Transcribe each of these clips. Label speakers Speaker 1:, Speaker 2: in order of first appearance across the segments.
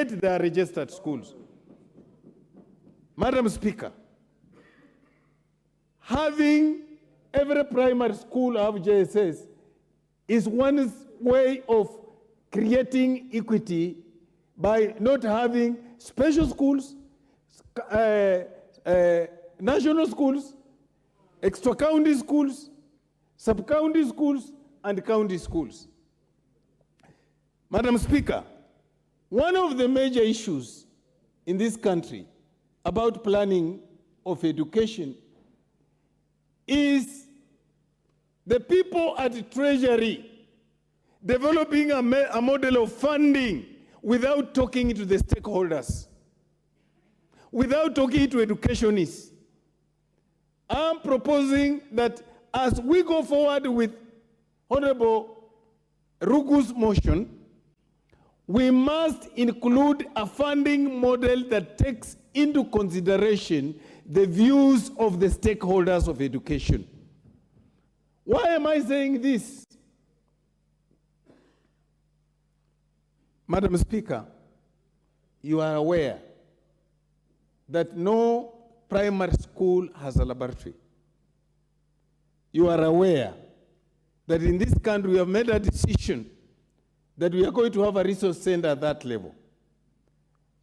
Speaker 1: yet they are registered schools. Madam Speaker, having every primary school have JSS is one way of creating equity by not having special schools, national schools, extra-county schools, sub-county schools, and county schools. Madam Speaker, one of the major issues in this country about planning of education is the people at Treasury developing a model of funding without talking to the stakeholders, without talking to educationists. I'm proposing that as we go forward with Honorable Rugu's motion, we must include a funding model that takes into consideration the views of the stakeholders of education. Why am I saying this? Madam Speaker, you are aware that no primary school has a laboratory. You are aware that in this country we have made a decision that we are going to have a resource center at that level.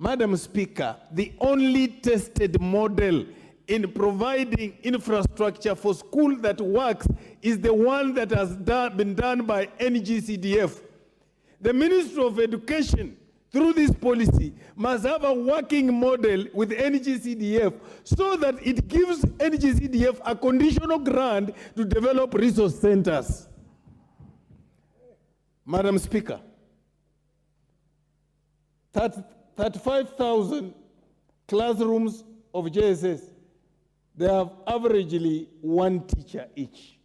Speaker 1: Madam Speaker, the only tested model in providing infrastructure for school that works is the one that has been done by NGCDF. The Ministry of Education, through this policy, must have a working model with NGCDF so that it gives NGCDF a conditional grant to develop resource centers. Madam Speaker, 35,000 classrooms of JSS, they have averagely one teacher each.